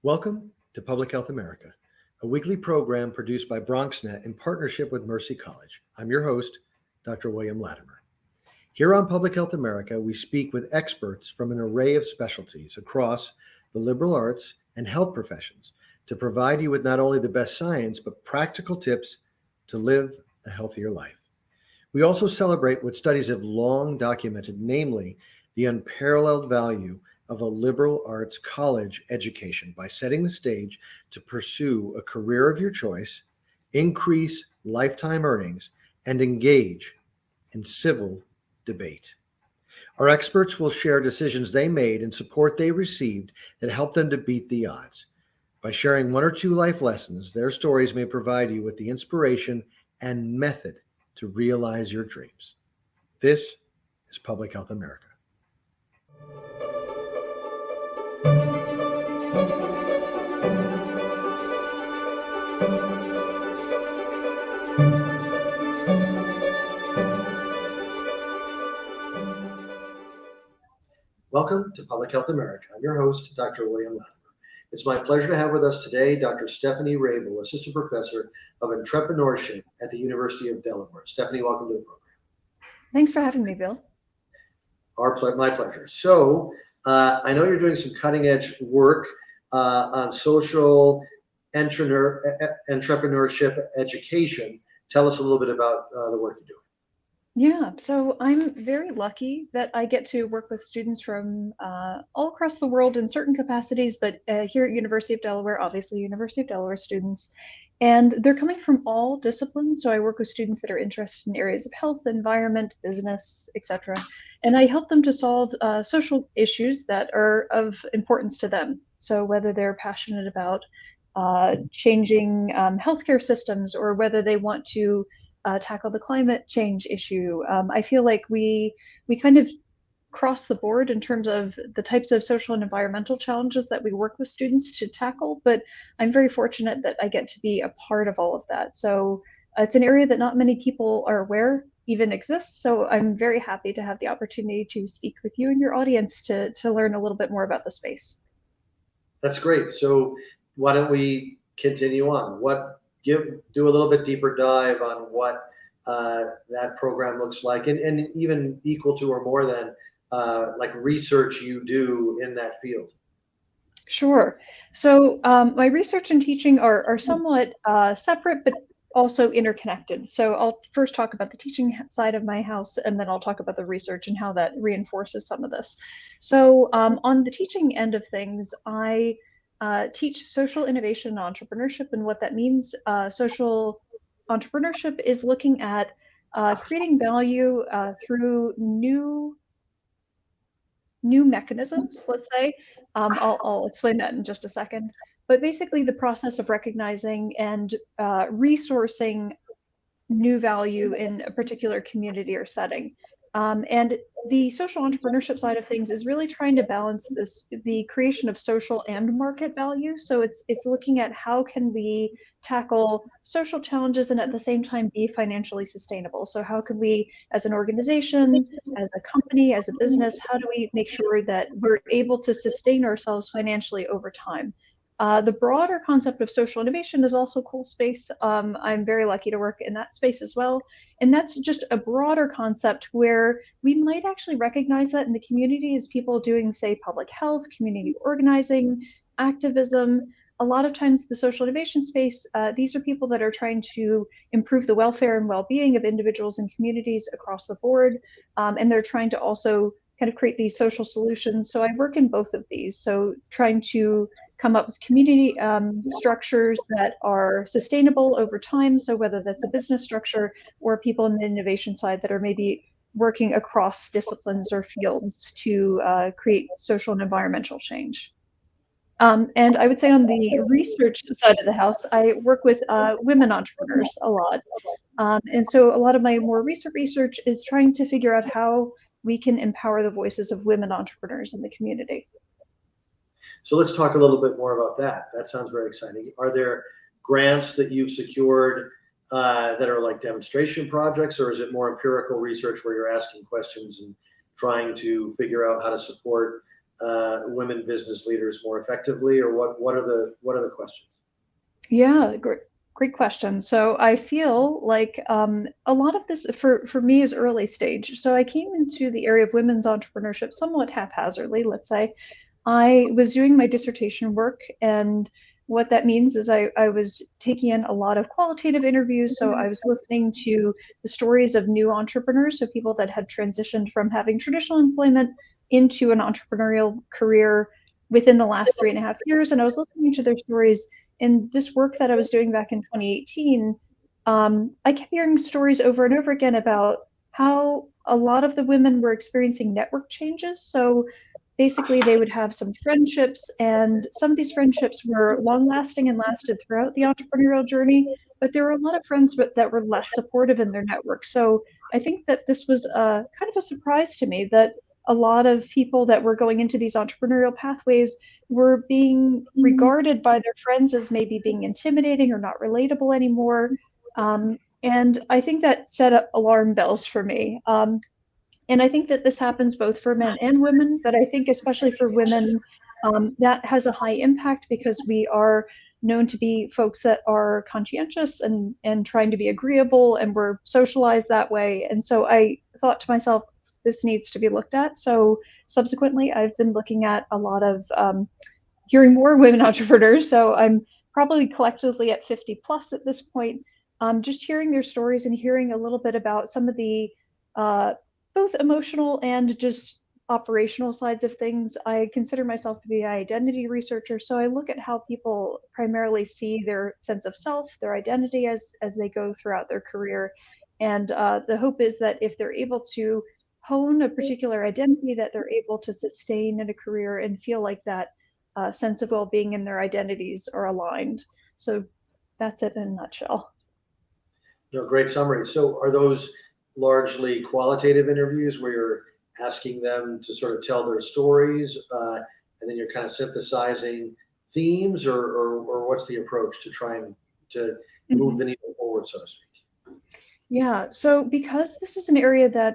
Welcome to Public Health America, a weekly program produced by BronxNet in partnership with Mercy College. I'm your host, Dr. William Latimer. Here on Public Health America, we speak with experts from an array of specialties across the liberal arts and health professions to provide you with not only the best science, but practical tips to live a healthier life. We also celebrate what studies have long documented, namely the unparalleled value of a liberal arts college education by setting the stage to pursue a career of your choice, increase lifetime earnings, and engage in civil debate. Our experts will share decisions they made and support they received that helped them to beat the odds. By sharing one or two life lessons, their stories may provide you with the inspiration and method to realize your dreams. This is Public Health America. Welcome to Public Health America. I'm your host, Dr. William Latimer. It's my pleasure to have with us today Dr. Stephanie Raible, Assistant Professor of Entrepreneurship at the University of Delaware. Stephanie, welcome to the program. Thanks for having me, Bill. My pleasure. So I know you're doing some cutting-edge work on social entrepreneurship education. Tell us a little bit about the work you're doing. Yeah, so I'm very lucky that I get to work with students from all across the world in certain capacities, but here at University of Delaware, obviously University of Delaware students, and they're coming from all disciplines. So I work with students that are interested in areas of health, environment, business, etc. And I help them to solve social issues that are of importance to them. So whether they're passionate about changing healthcare systems or whether they want to tackle the climate change issue. I feel like we kind of cross the board in terms of the types of social and environmental challenges that we work with students to tackle, but I'm very fortunate that I get to be a part of all of that. So it's an area that not many people are aware even exists. So I'm very happy to have the opportunity to speak with you and your audience to learn a little bit more about the space. That's great. So why don't we continue on? Do a little bit deeper dive on what that program looks like, and even equal to or more than like research you do in that field. Sure. So my research and teaching are somewhat separate, but also interconnected. So I'll first talk about the teaching side of my house, and then I'll talk about the research and how that reinforces some of this. So on the teaching end of things, I teach social innovation and entrepreneurship. And what that means, social entrepreneurship is looking at creating value through new mechanisms, let's say. I'll explain that in just a second. But basically the process of recognizing and resourcing new value in a particular community or setting. And the social entrepreneurship side of things is really trying to balance the creation of social and market value. So it's looking at how can we tackle social challenges and at the same time be financially sustainable. So how can we, as an organization, as a company, as a business, how do we make sure that we're able to sustain ourselves financially over time? The broader concept of social innovation is also a cool space. I'm very lucky to work in that space as well. And that's just a broader concept where we might actually recognize that in the community as people doing, say, public health, community organizing, activism. A lot of times the social innovation space, these are people that are trying to improve the welfare and well-being of individuals and communities across the board. And they're trying to also kind of create these social solutions. So I work in both of these. So trying to come up with community structures that are sustainable over time. So whether that's a business structure or people in the innovation side that are maybe working across disciplines or fields to create social and environmental change. And I would say on the research side of the house, I work with women entrepreneurs a lot. And so a lot of my more recent research is trying to figure out how we can empower the voices of women entrepreneurs in the community. So let's talk a little bit more about that. That sounds very exciting. Are there grants that you've secured that are like demonstration projects, or is it more empirical research where you're asking questions and trying to figure out how to support women business leaders more effectively, or what are the questions? Yeah, great question. So I feel like a lot of this for me is early stage. So I came into the area of women's entrepreneurship somewhat haphazardly, let's say. I was doing my dissertation work, and what that means is I was taking in a lot of qualitative interviews. So I was listening to the stories of new entrepreneurs, so people that had transitioned from having traditional employment into an entrepreneurial career within the last 3.5 years. And I was listening to their stories in this work that I was doing back in 2018. I kept hearing stories over and over again about how a lot of the women were experiencing network changes. So basically, they would have some friendships, and some of these friendships were long lasting and lasted throughout the entrepreneurial journey. But there were a lot of friends that were less supportive in their network. So I think that this was kind of a surprise to me that a lot of people that were going into these entrepreneurial pathways were being regarded by their friends as maybe being intimidating or not relatable anymore. And I think that set up alarm bells for me. And I think that this happens both for men and women, but I think especially for women, that has a high impact because we are known to be folks that are conscientious and trying to be agreeable, and we're socialized that way. And so I thought to myself, this needs to be looked at. So subsequently, I've been looking at a lot of hearing more women entrepreneurs. So I'm probably collectively at 50 plus at this point. Just hearing their stories and hearing a little bit about some of the uh, both emotional and just operational sides of things. I consider myself to be an identity researcher, so I look at how people primarily see their sense of self, their identity as they go throughout their career. And the hope is that if they're able to hone a particular identity, that they're able to sustain in a career and feel like that sense of well-being and their identities are aligned. So that's it in a nutshell. No, great summary. So are those largely qualitative interviews where you're asking them to sort of tell their stories, and then you're kind of synthesizing themes, or what's the approach to trying to move the needle forward, so to speak? Yeah, so because this is an area that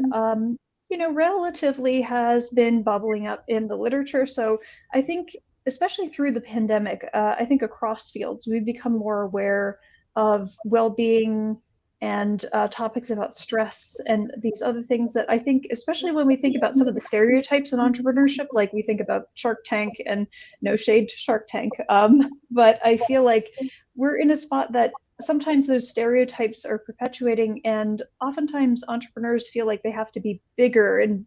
relatively has been bubbling up in the literature, so I think especially through the pandemic, I think across fields we've become more aware of well-being and topics about stress and these other things that I think, especially when we think about some of the stereotypes in entrepreneurship, like we think about Shark Tank, and no shade to Shark Tank, but I feel like we're in a spot that sometimes those stereotypes are perpetuating, and oftentimes entrepreneurs feel like they have to be bigger and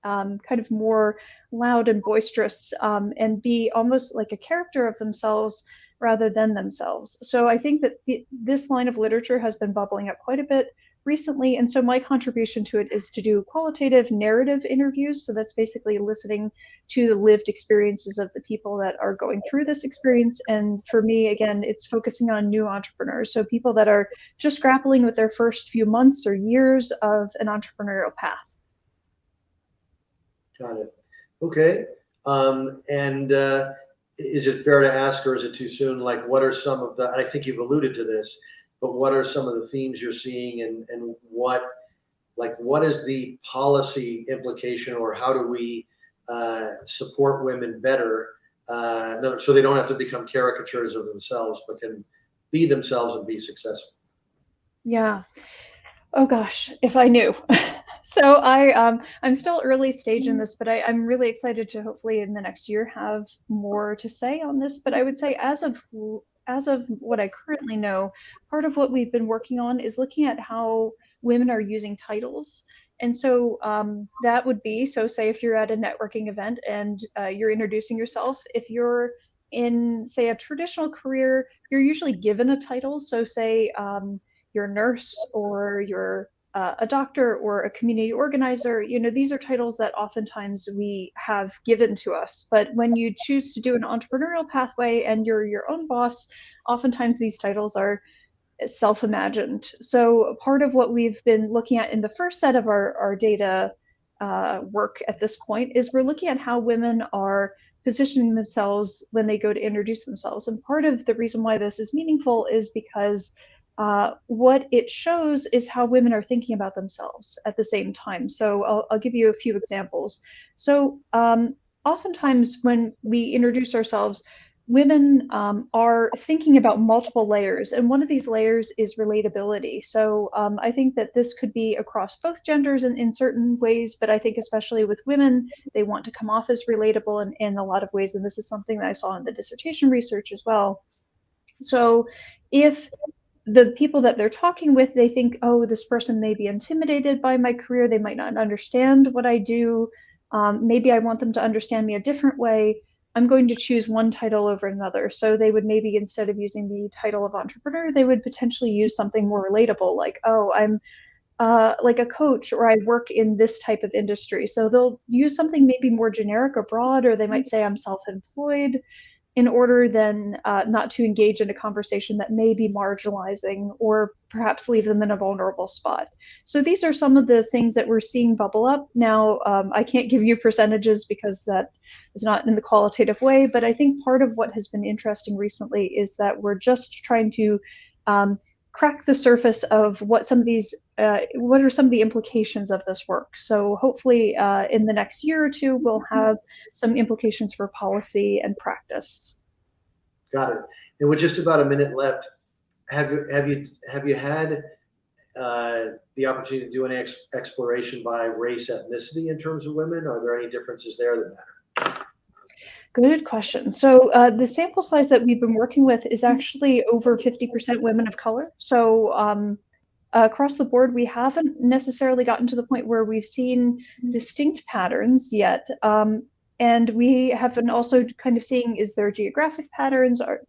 kind of more loud and boisterous, and be almost like a character of themselves rather than themselves. So I think that this line of literature has been bubbling up quite a bit recently. And so my contribution to it is to do qualitative narrative interviews. So that's basically listening to the lived experiences of the people that are going through this experience. And for me, again, it's focusing on new entrepreneurs. So people that are just grappling with their first few months or years of an entrepreneurial path. Got it. Okay. And is it fair to ask, or is it too soon? Like, what are some of the, and I think you've alluded to this, but what are some of the themes you're seeing, and what is the policy implication, or how do we support women better, so they don't have to become caricatures of themselves, but can be themselves and be successful? Yeah. Oh gosh, if I knew. So I'm still early stage in this, but I'm really excited to hopefully in the next year have more to say on this. But I would say as of what I currently know, part of what we've been working on is looking at how women are using titles. And so that would be, so say if you're at a networking event and you're introducing yourself, if you're in, say, a traditional career, you're usually given a title. So say you're a nurse, or you're a doctor, or a community organizer. These are titles that oftentimes we have given to us. But when you choose to do an entrepreneurial pathway and you're your own boss, oftentimes these titles are self-imagined. So part of what we've been looking at in the first set of our data work at this point is we're looking at how women are positioning themselves when they go to introduce themselves. And part of the reason why this is meaningful is because what it shows is how women are thinking about themselves at the same time. So I'll give you a few examples. So oftentimes when we introduce ourselves, women are thinking about multiple layers, and one of these layers is relatability. So I think that this could be across both genders in certain ways, but I think especially with women, they want to come off as relatable in a lot of ways, and this is something that I saw in the dissertation research as well. So if the people that they're talking with, they think, oh, this person may be intimidated by my career, they might not understand what I do, maybe I want them to understand me a different way, I'm going to choose one title over another. So they would maybe, instead of using the title of entrepreneur, they would potentially use something more relatable, like, oh, I'm like a coach, or I work in this type of industry. So they'll use something maybe more generic or broad, or they might say I'm self-employed, in order then not to engage in a conversation that may be marginalizing or perhaps leave them in a vulnerable spot. So these are some of the things that we're seeing bubble up. Now, I can't give you percentages because that is not in the qualitative way, but I think part of what has been interesting recently is that we're just trying to crack the surface of what some of these, what are some of the implications of this work. So hopefully in the next year or two, we'll have some implications for policy and practice. Got it. And with just about a minute left, have you had the opportunity to do any exploration by race, ethnicity in terms of women? Are there any differences there that matter? Good question. So the sample size that we've been working with is actually over 50% women of color. So across the board, we haven't necessarily gotten to the point where we've seen distinct patterns yet. And we have been also kind of seeing, is there geographic patterns, or,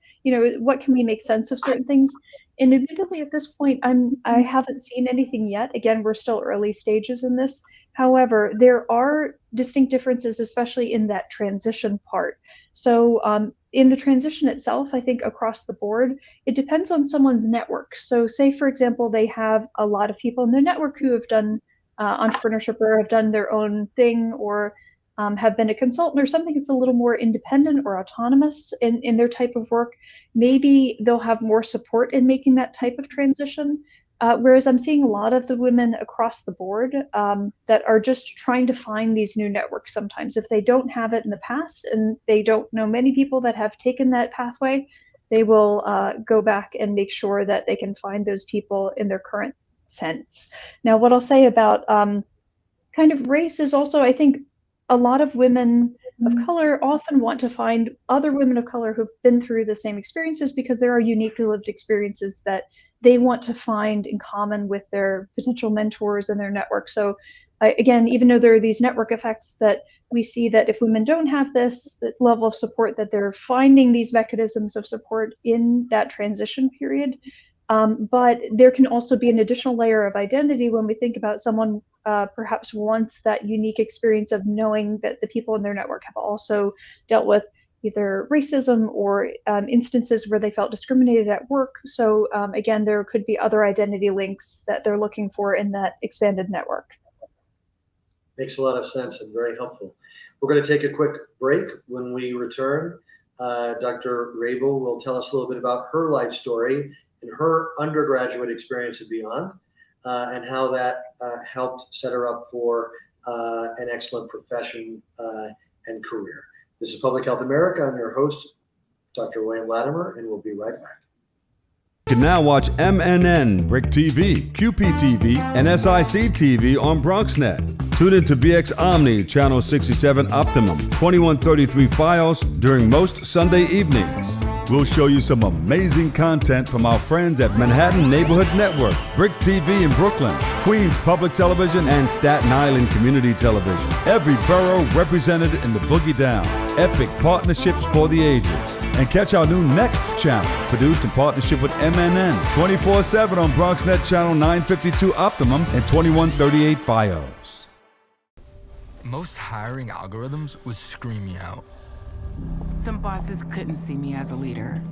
what can we make sense of certain things? And admittedly, at this point, I haven't seen anything yet. Again, we're still early stages in this. However, there are distinct differences, especially in that transition part. So in the transition itself, I think across the board, it depends on someone's network. So say, for example, they have a lot of people in their network who have done entrepreneurship or have done their own thing, or have been a consultant or something that's a little more independent or autonomous in their type of work. Maybe they'll have more support in making that type of transition. Whereas I'm seeing a lot of the women across the board that are just trying to find these new networks sometimes. If they don't have it in the past and they don't know many people that have taken that pathway, they will go back and make sure that they can find those people in their current sense. Now, what I'll say about kind of race is also, I think, a lot of women of color often want to find other women of color who've been through the same experiences, because there are uniquely lived experiences that they want to find in common with their potential mentors and their network. So again, even though there are these network effects that we see, that if women don't have this level of support, that they're finding these mechanisms of support in that transition period. But there can also be an additional layer of identity when we think about someone perhaps wants that unique experience of knowing that the people in their network have also dealt with either racism or instances where they felt discriminated at work. So again, there could be other identity links that they're looking for in that expanded network. Makes a lot of sense and very helpful. We're going to take a quick break. When we return, Dr. Raible will tell us a little bit about her life story and her undergraduate experience and beyond, and how that helped set her up for an excellent profession and career. This is Public Health America. I'm your host, Dr. William Latimer, and we'll be right back. You can now watch MNN, Brick TV, QPTV, and SIC TV on BronxNet. Tune in to BX Omni, Channel 67 Optimum, 2133 Fios during most Sunday evenings. We'll show you some amazing content from our friends at Manhattan Neighborhood Network, Brick TV in Brooklyn, Queens Public Television, and Staten Island Community Television. Every borough represented in the Boogie Down. Epic partnerships for the ages. And catch our new Next channel, produced in partnership with MNN, 24/7 on BronxNet Channel 952 Optimum and 2138 Fios. Most hiring algorithms would scream me out. Some bosses couldn't see me as a leader.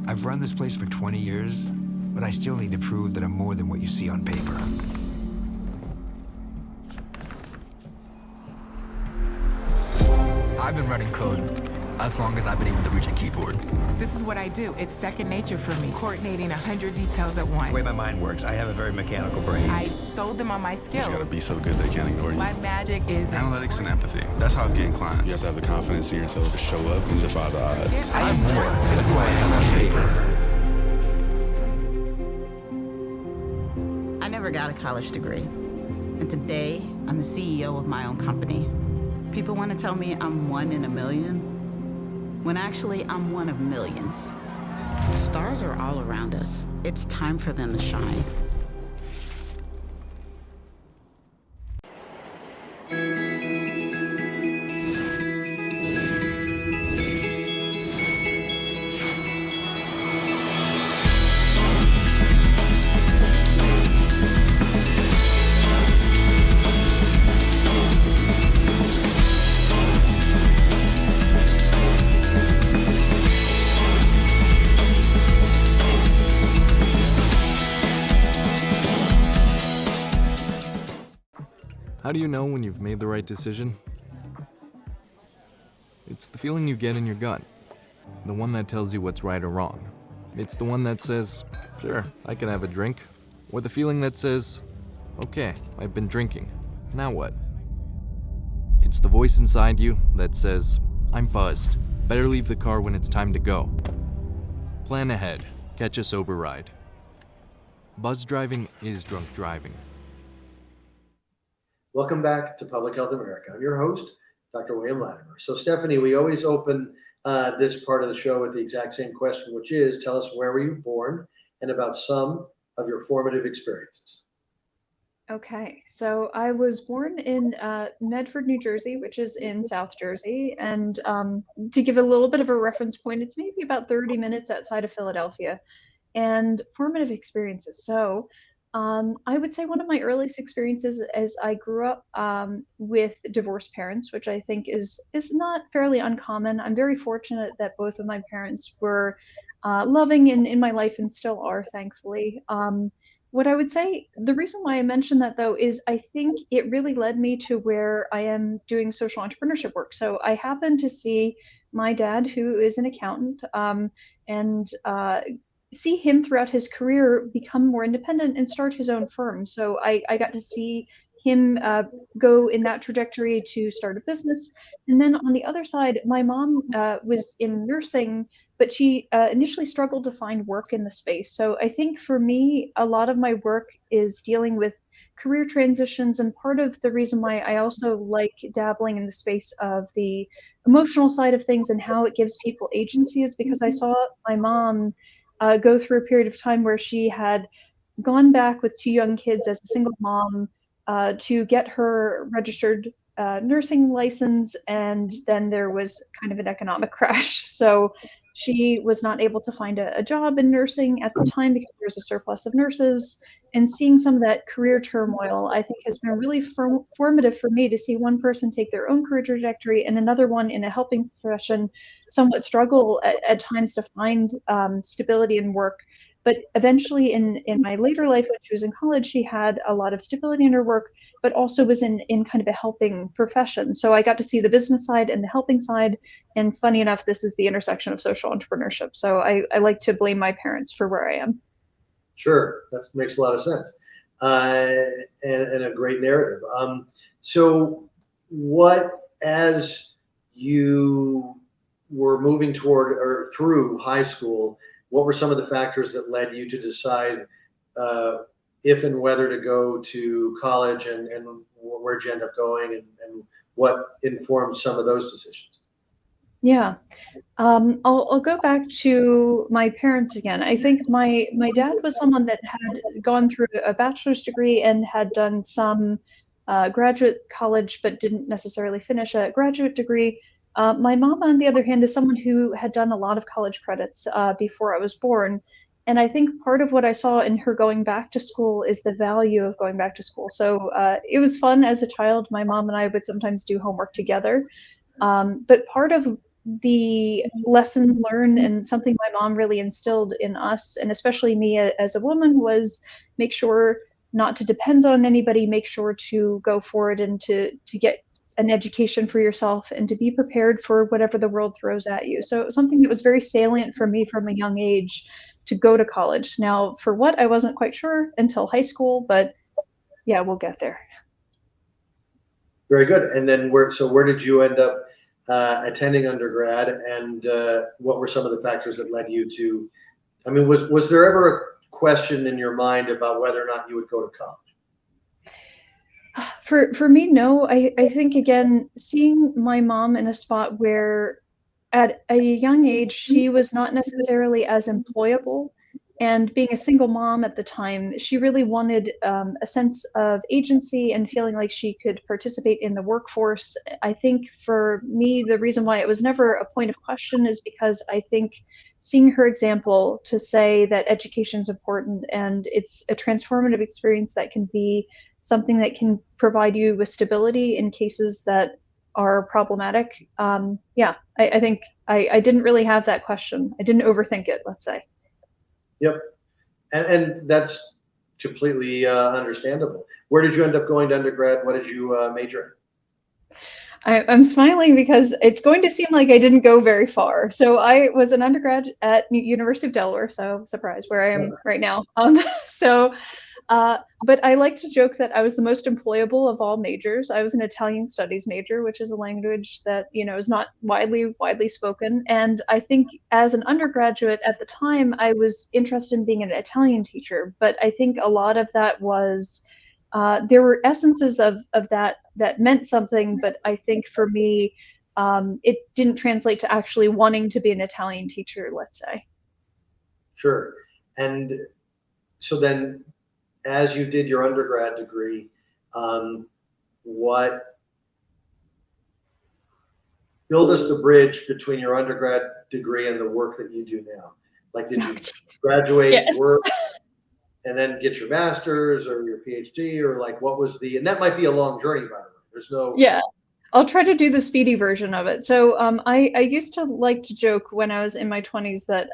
I've run this place for 20 years, but I still need to prove that I'm more than what you see on paper. I've been writing code as long as I've been able to reach a keyboard. This is is what I do. It's second nature for me, coordinating 100 details at once. The way my mind works, I have a very mechanical brain. I sold them on my skills. You gotta be so good they can't ignore you. My magic is Analytics and empathy. That's how I'm getting clients. You have to have the confidence in yourself to show up and defy the odds. I'm more than who I am on paper. I never got a college degree. And today, I'm the CEO of my own company. People want to tell me I'm one in a million, when actually I'm one of millions. Stars are all around us. It's time for them to shine. How do you know when you've made the right decision? It's the feeling you get in your gut. The one that tells you what's right or wrong. It's the one that says, sure, I can have a drink. Or the feeling that says, okay, I've been drinking. Now what? It's the voice inside you that says, I'm buzzed. Better leave the car when it's time to go. Plan ahead. Catch a sober ride. Buzz driving is drunk driving. Welcome back to Public Health America. I'm your host, Dr. William Latimer. So, Stephanie, we always open this part of the show with the exact same question, which is, tell us where were you born and about some of your formative experiences. Okay, so I was born in Medford, New Jersey, which is in South Jersey. And to give a little bit of a reference point, it's maybe about 30 minutes outside of Philadelphia. And formative experiences. So I would say one of my earliest experiences is I grew up with divorced parents, which I think is not fairly uncommon. I'm very fortunate that both of my parents were loving in my life and still are, thankfully. What I would say, the reason why I mentioned that though, is I think it really led me to where I am doing social entrepreneurship work. So I happened to see my dad, who is an accountant, and see him throughout his career become more independent and start his own firm. So I got to see him go in that trajectory to start a business. And then on the other side, my mom was in nursing, but she initially struggled to find work in the space. So I think for me, a lot of my work is dealing with career transitions. And part of the reason why I also like dabbling in the space of the emotional side of things and how it gives people agency is because I saw my mom go through a period of time where she had gone back with 2 young kids as a single mom to get her registered nursing license, and then there was kind of an economic crash. So she was not able to find a job in nursing at the time because there was a surplus of nurses. And seeing some of that career turmoil, I think, has been really formative for me to see one person take their own career trajectory and another one in a helping profession somewhat struggle at times to find stability in work. But eventually in my later life, when she was in college, she had a lot of stability in her work, but also was in kind of a helping profession. So I got to see the business side and the helping side. And funny enough, this is the intersection of social entrepreneurship. So I like to blame my parents for where I am. Sure, that makes a lot of sense, and a great narrative. So what, as you were moving toward or through high school, what were some of the factors that led you to decide if and whether to go to college, and where'd you end up going, and what informed some of those decisions? Yeah, I'll go back to my parents again. I think my dad was someone that had gone through a bachelor's degree and had done some graduate college, but didn't necessarily finish a graduate degree. My mom, on the other hand, is someone who had done a lot of college credits before I was born. And I think part of what I saw in her going back to school is the value of going back to school. So it was fun as a child. My mom and I would sometimes do homework together. But part of the lesson learned and something my mom really instilled in us, and especially me as a woman, was make sure not to depend on anybody, make sure to go for it and to get an education for yourself and to be prepared for whatever the world throws at you. So it was something that was very salient for me from a young age to go to college. Now, for what, I wasn't quite sure until high school, but yeah, we'll get there. Very good. And then where did you end up attending undergrad, and what were some of the factors that led you to, I mean, was there ever a question in your mind about whether or not you would go to college? For me, no. I think, again, seeing my mom in a spot where at a young age she was not necessarily as employable, and being a single mom at the time, she really wanted a sense of agency and feeling like she could participate in the workforce. I think for me, the reason why it was never a point of question is because I think seeing her example to say that education is important and it's a transformative experience that can be something that can provide you with stability in cases that are problematic. I think I didn't really have that question. I didn't overthink it, let's say. Yep. And that's completely understandable. Where did you end up going to undergrad? What did you major in? I'm smiling because it's going to seem like I didn't go very far. So I was an undergrad at University of Delaware, so surprise, where I am right now. But I like to joke that I was the most employable of all majors. I was an Italian studies major, which is a language that, is not widely spoken. And I think as an undergraduate at the time, I was interested in being an Italian teacher. But I think a lot of that was, there were essences of that meant something. But I think for me, it didn't translate to actually wanting to be an Italian teacher, let's say. Sure. And so then, as you did your undergrad degree, build us the bridge between your undergrad degree and the work that you do now. Like, did you graduate, Yes. work, and then get your master's or your PhD, or like what was and that might be a long journey, by the way. There's no. Yeah. I'll try to do the speedy version of it. So I used to like to joke when I was in my 20s that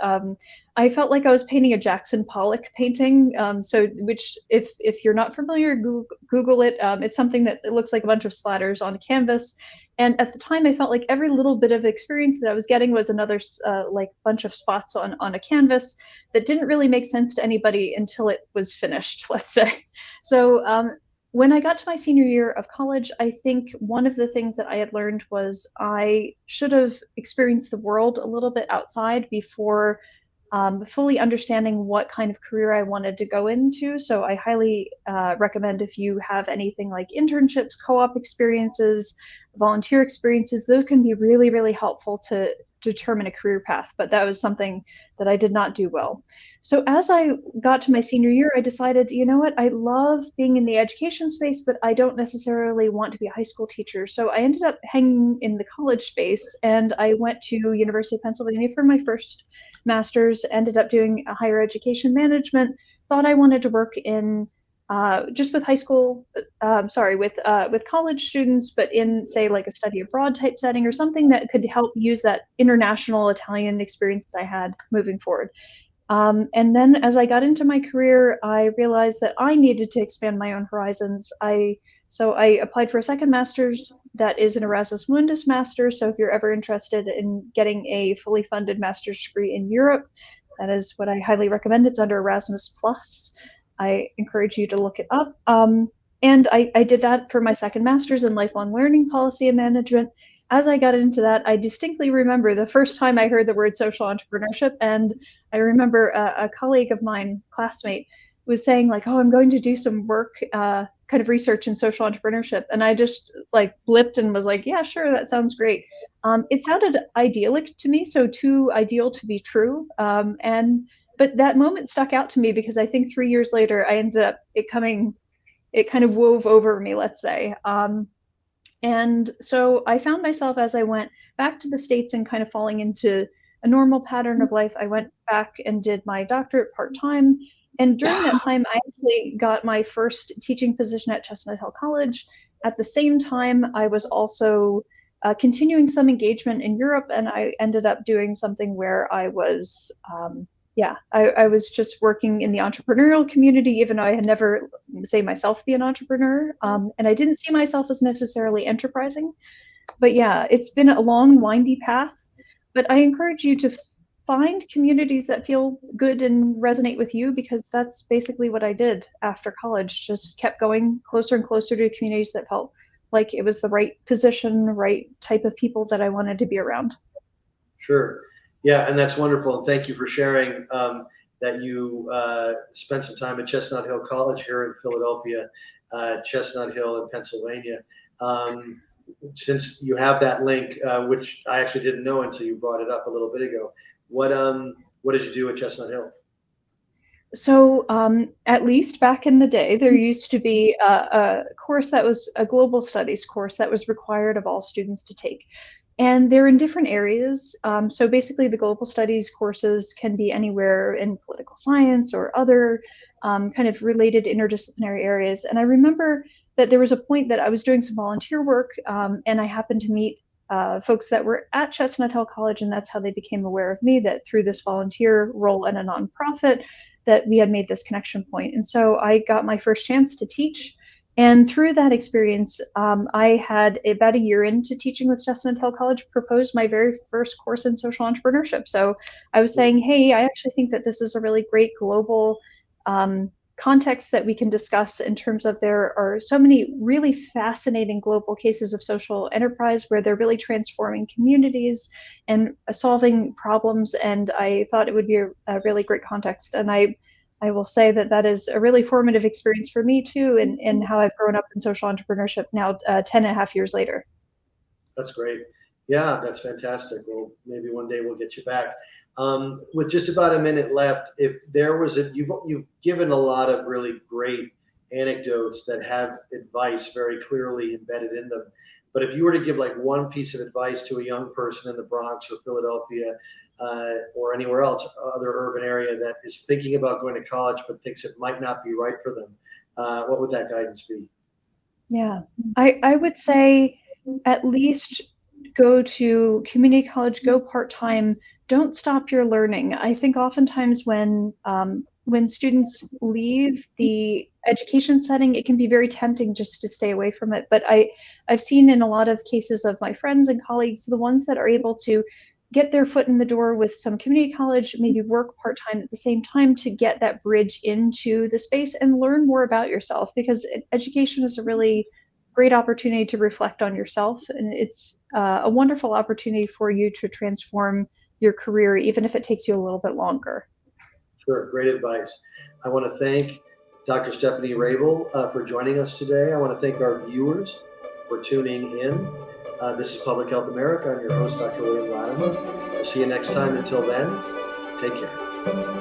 I felt like I was painting a Jackson Pollock painting. Which, if you're not familiar, Google it. It's something that it looks like a bunch of splatters on a canvas. And at the time, I felt like every little bit of experience that I was getting was another like bunch of spots on a canvas that didn't really make sense to anybody until it was finished, let's say. So when I got to my senior year of college, I think one of the things that I had learned was I should have experienced the world a little bit outside before fully understanding what kind of career I wanted to go into. So I highly recommend, if you have anything like internships, co-op experiences, volunteer experiences, those can be really, really helpful to determine a career path. But that was something that I did not do well. So as I got to my senior year, I decided, you know what, I love being in the education space, but I don't necessarily want to be a high school teacher. So I ended up hanging in the college space, and I went to University of Pennsylvania for my first master's, ended up doing a higher education management, thought I wanted to work in just with high school, with college students, but in, say, like a study abroad type setting or something that could help use that international Italian experience that I had moving forward. And then as I got into my career, I realized that I needed to expand my own horizons. So I applied for a second master's that is an Erasmus Mundus master's. So if you're ever interested in getting a fully funded master's degree in Europe, that is what I highly recommend. It's under Erasmus Plus. I encourage you to look it up. And I did that for my second master's in lifelong learning policy and management. As I got into that, I distinctly remember the first time I heard the word social entrepreneurship. And I remember a colleague of mine, classmate, was saying like, oh, I'm going to do some work, kind of research in social entrepreneurship. And I just like blipped and was like, yeah, sure, that sounds great. It sounded idyllic to me, so too ideal to be true. But that moment stuck out to me because I think 3 years later, I ended up, it kind of wove over me, let's say. And so I found myself, as I went back to the States and kind of falling into a normal pattern of life, I went back and did my doctorate part-time. And during that time, I actually got my first teaching position at Chestnut Hill College. At the same time, I was also continuing some engagement in Europe, and I ended up doing something where I was I was just working in the entrepreneurial community, even though I had never say myself be an entrepreneur. And I didn't see myself as necessarily enterprising. But yeah, it's been a long, windy path. But I encourage you to find communities that feel good and resonate with you, because that's basically what I did after college. Just kept going closer and closer to communities that felt like it was the right position, right type of people that I wanted to be around. Sure. Yeah, and that's wonderful. And thank you for sharing that you spent some time at Chestnut Hill College here in Philadelphia, Chestnut Hill in Pennsylvania. Since you have that link, which I actually didn't know until you brought it up a little bit ago, what did you do at Chestnut Hill? So at least back in the day, there used to be a course that was a global studies course that was required of all students to take. And they're in different areas. So basically the global studies courses can be anywhere in political science or other kind of related interdisciplinary areas. And I remember that there was a point that I was doing some volunteer work and I happened to meet folks that were at Chestnut Hill College, and that's how they became aware of me, that through this volunteer role in a nonprofit that we had made this connection point. And so I got my first chance to teach. And through that experience, I had about a year into teaching with Chestnut Hill College, proposed my very first course in social entrepreneurship. So I was saying, hey, I actually think that this is a really great global context that we can discuss, in terms of there are so many really fascinating global cases of social enterprise where they're really transforming communities and solving problems. And I thought it would be a really great context. And I will say that that is a really formative experience for me too, in how I've grown up in social entrepreneurship now 10 and a half years later. That's great. Yeah, that's fantastic. Well, maybe one day we'll get you back. With just about a minute left, if there was you've given a lot of really great anecdotes that have advice very clearly embedded in them. But if you were to give like one piece of advice to a young person in the Bronx or Philadelphia or anywhere else, other urban area that is thinking about going to college but thinks it might not be right for them, what would that guidance be? Yeah, I would say at least go to community college, go part-time, don't stop your learning. I think oftentimes when students leave the education setting, it can be very tempting just to stay away from it. But I've seen in a lot of cases of my friends and colleagues, the ones that are able to get their foot in the door with some community college, maybe work part-time at the same time to get that bridge into the space and learn more about yourself, because education is a really great opportunity to reflect on yourself. And it's a wonderful opportunity for you to transform your career, even if it takes you a little bit longer. Sure, great advice. I want to thank Dr. Stephanie Raible for joining us today. I want to thank our viewers for tuning in. This is Public Health America. I'm your host, Dr. William Latimer. We'll see you next time. Until then, take care.